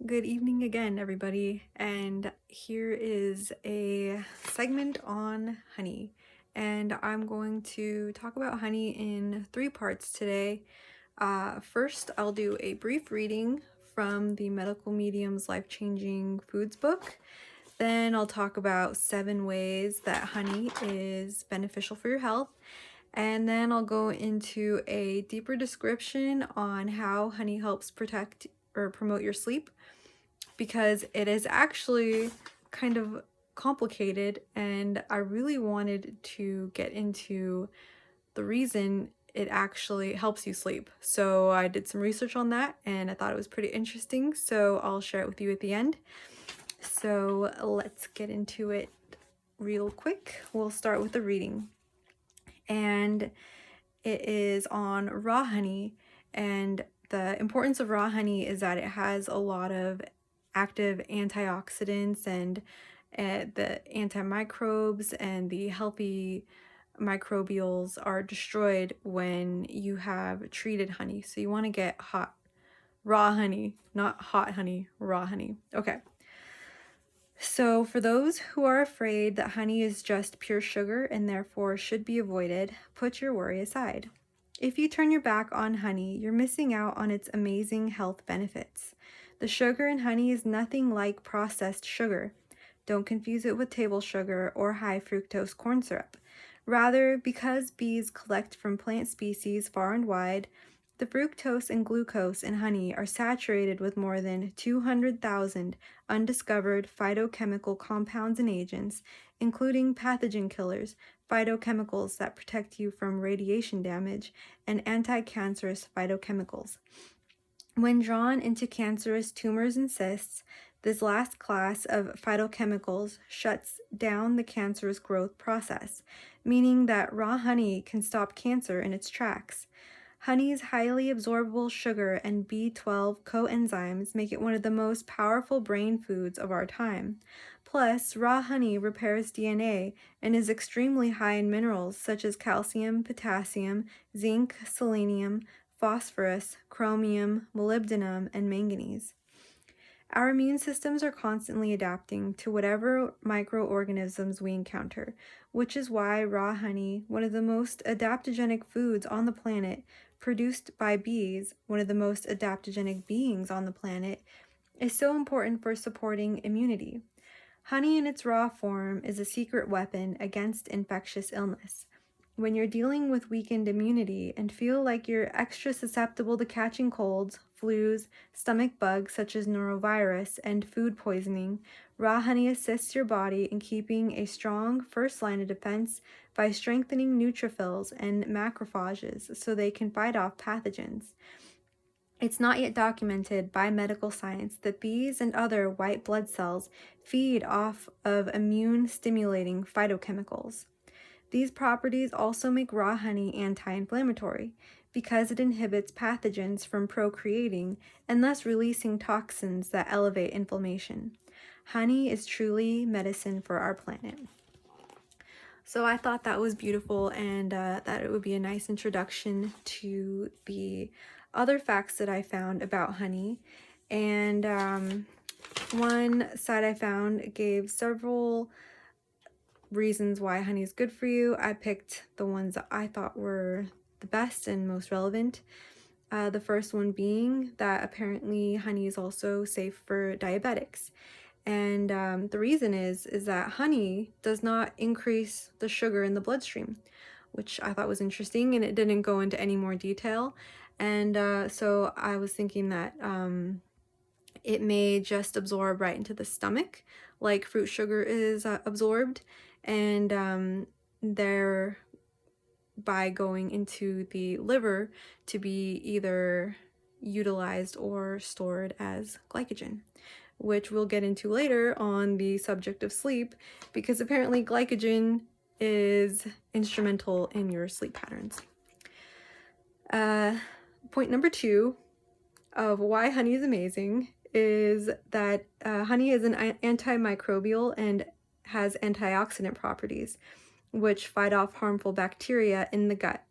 Good evening again, everybody. And here is a segment on honey. And I'm going to talk about honey in three parts today. First, I'll do a brief reading from the Medical Medium's Life-Changing Foods book. Then I'll talk about 7 ways that honey is beneficial for your health. And then I'll go into a deeper description on how honey helps protect or promote your sleep, because it is actually kind of complicated, and I really wanted to get into the reason it actually helps you sleep. So I did some research on that and I thought it was pretty interesting, so I'll share it with you at the end. So let's get into it real quick. We'll start with the reading, and it is on raw honey. And the importance of raw honey is that it has a lot of active antioxidants and the antimicrobes, and the healthy microbials are destroyed when you have treated honey. So you want to get raw honey, not hot honey, raw honey. Okay. So for those who are afraid that honey is just pure sugar and therefore should be avoided, put your worry aside. If you turn your back on honey, you're missing out on its amazing health benefits. The sugar in honey is nothing like processed sugar. Don't confuse it with table sugar or high fructose corn syrup. Rather, because bees collect from plant species far and wide, the fructose and glucose in honey are saturated with more than 200,000 undiscovered phytochemical compounds and agents, including pathogen killers, phytochemicals that protect you from radiation damage, and anti-cancerous phytochemicals. When drawn into cancerous tumors and cysts, this last class of phytochemicals shuts down the cancerous growth process, meaning that raw honey can stop cancer in its tracks. Honey's highly absorbable sugar and B12 coenzymes make it one of the most powerful brain foods of our time. Plus, raw honey repairs DNA and is extremely high in minerals such as calcium, potassium, zinc, selenium, phosphorus, chromium, molybdenum, and manganese. Our immune systems are constantly adapting to whatever microorganisms we encounter, which is why raw honey, one of the most adaptogenic foods on the planet, produced by bees, one of the most adaptogenic beings on the planet, is so important for supporting immunity. Honey in its raw form is a secret weapon against infectious illness. When you're dealing with weakened immunity and feel like you're extra susceptible to catching colds, flus, stomach bugs such as norovirus, and food poisoning, raw honey assists your body in keeping a strong first line of defense by strengthening neutrophils and macrophages so they can fight off pathogens. It's not yet documented by medical science that bees and other white blood cells feed off of immune-stimulating phytochemicals. These properties also make raw honey anti-inflammatory because it inhibits pathogens from procreating and thus releasing toxins that elevate inflammation. Honey is truly medicine for our planet. So I thought that was beautiful, and that it would be a nice introduction to the other facts that I found about honey. And one site I found gave several reasons why honey is good for you. I picked the ones that I thought were the best and most relevant. The first one being that apparently honey is also safe for diabetics. And the reason is that honey does not increase the sugar in the bloodstream, which I thought was interesting, and it didn't go into any more detail. And so I was thinking that it may just absorb right into the stomach, like fruit sugar is absorbed, and thereby going into the liver to be either utilized or stored as glycogen, which we'll get into later on the subject of sleep, because apparently glycogen is instrumental in your sleep patterns. Point number 2 of why honey is amazing is that honey is an antimicrobial and has antioxidant properties, which fight off harmful bacteria in the gut.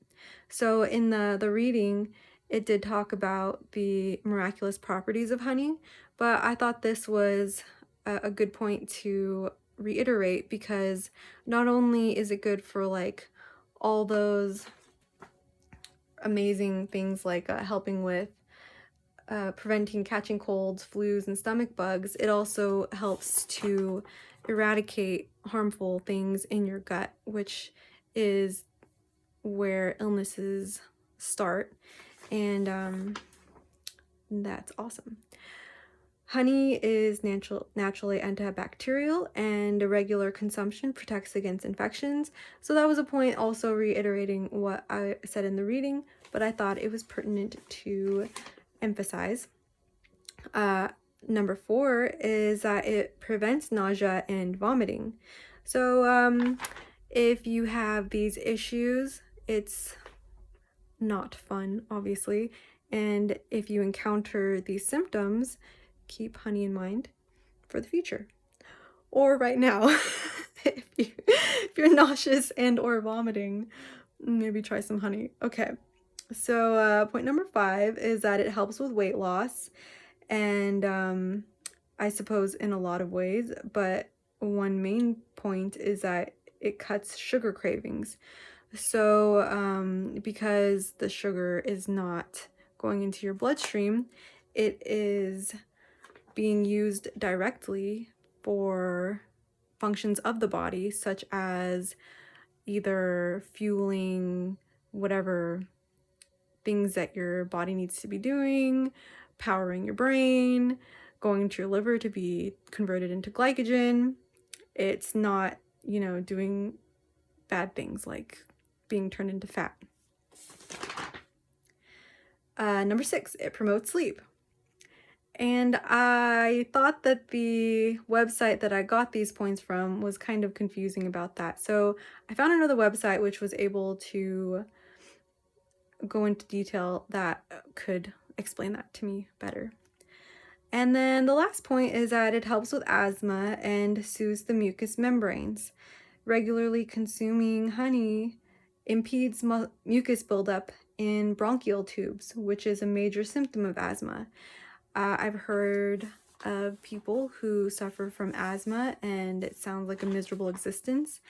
So in the reading, it did talk about the miraculous properties of honey, but I thought this was a good point to reiterate, because not only is it good for like all those amazing things like helping with preventing catching colds, flus, and stomach bugs, it also helps to eradicate harmful things in your gut, which is where illnesses start. And that's awesome. Honey is naturally antibacterial, and a regular consumption protects against infections. So that was a point also reiterating what I said in the reading, but I thought it was pertinent to emphasize. Number 4 is that it prevents nausea and vomiting. So if you have these issues, it's not fun, obviously. And if you encounter these symptoms, keep honey in mind for the future. Or right now, if you're nauseous and or vomiting, maybe try some honey. Okay, so point number 5 is that it helps with weight loss. And I suppose in a lot of ways, but one main point is that it cuts sugar cravings. So because the sugar is not going into your bloodstream, it is being used directly for functions of the body, such as either fueling whatever things that your body needs to be doing, powering your brain, going to your liver to be converted into glycogen. It's not, doing bad things like being turned into fat. Number 6, it promotes sleep. And I thought that the website that I got these points from was kind of confusing about that. So I found another website which was able to go into detail that could explain that to me better. And then the last point is that it helps with asthma and soothes the mucous membranes. Regularly consuming honey impedes mucus buildup in bronchial tubes, which is a major symptom of asthma. I've heard of people who suffer from asthma, and it sounds like a miserable existence,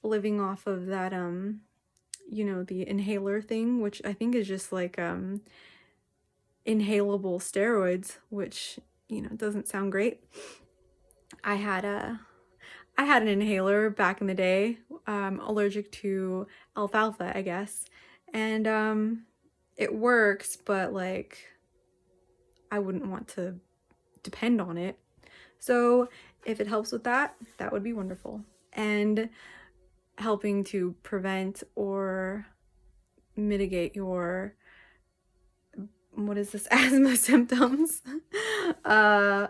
living off of that, the inhaler thing, which I think is just like inhalable steroids, which, doesn't sound great. I had an inhaler back in the day, allergic to alfalfa, I guess, and it works, but like I wouldn't want to depend on it. So if it helps with that, that would be wonderful. And helping to prevent or mitigate your asthma symptoms by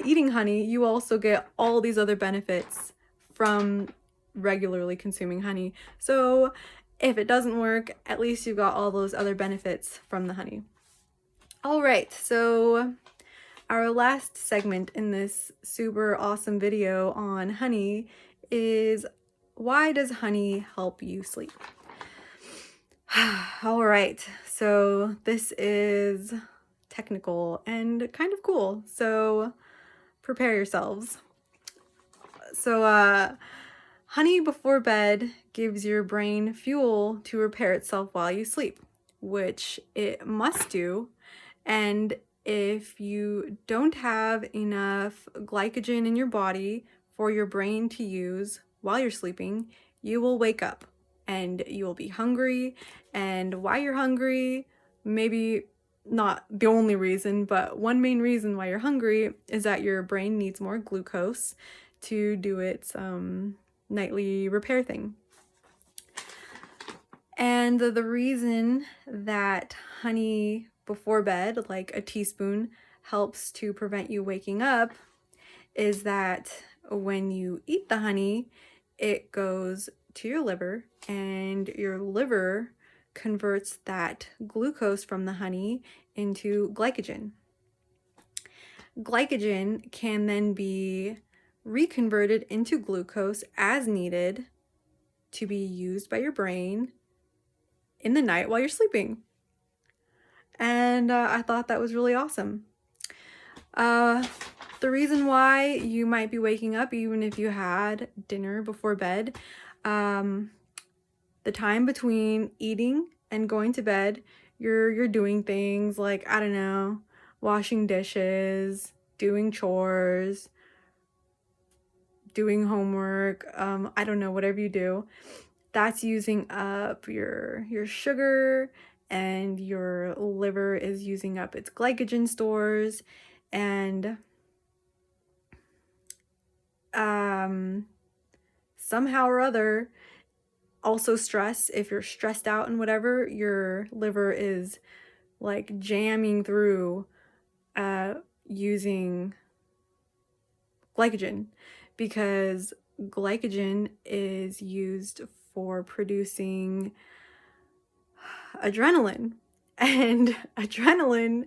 eating honey, you also get all these other benefits from regularly consuming honey. So if it doesn't work, at least you've got all those other benefits from the honey. All right, so our last segment in this super awesome video on honey is, why does honey help you sleep? All right, so this is technical and kind of cool, so prepare yourselves. So honey before bed gives your brain fuel to repair itself while you sleep, which it must do. And if you don't have enough glycogen in your body for your brain to use while you're sleeping, you will wake up and you will be hungry. And why you're hungry, maybe not the only reason, but one main reason why you're hungry is that your brain needs more glucose to do its nightly repair thing. And the reason that honey before bed, like a teaspoon, helps to prevent you waking up is that when you eat the honey, it goes to your liver, and your liver converts that glucose from the honey into glycogen. Glycogen can then be reconverted into glucose as needed to be used by your brain in the night while you're sleeping. and I thought that was really awesome. The reason why you might be waking up even if you had dinner before bed, the time between eating and going to bed, you're doing things like, I don't know, washing dishes, doing chores, doing homework, I don't know, whatever you do. That's using up your sugar, and your liver is using up its glycogen stores, and somehow or other, also stress, if you're stressed out and whatever, your liver is like jamming through using glycogen, because glycogen is used for producing adrenaline, and adrenaline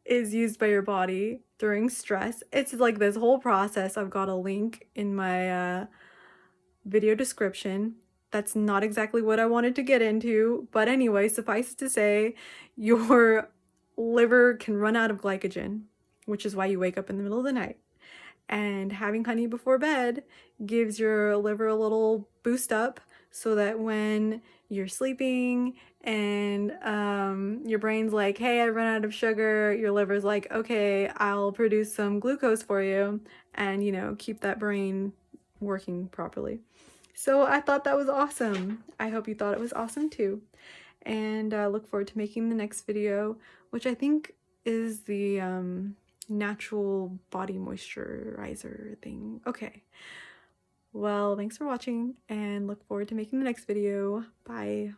is used by your body during stress. It's like this whole process. I've got a link in my video description. That's not exactly what I wanted to get into, but anyway, suffice to say, your liver can run out of glycogen, which is why you wake up in the middle of the night. And having honey before bed gives your liver a little boost up, so that when you're sleeping and your brain's like, hey, I ran out of sugar, your liver's like, okay, I'll produce some glucose for you, and, you know, keep that brain working properly. So I thought that was awesome. I hope you thought it was awesome too. And look forward to making the next video, which I think is the natural body moisturizer thing. Okay. Well, thanks for watching, and look forward to making the next video. Bye.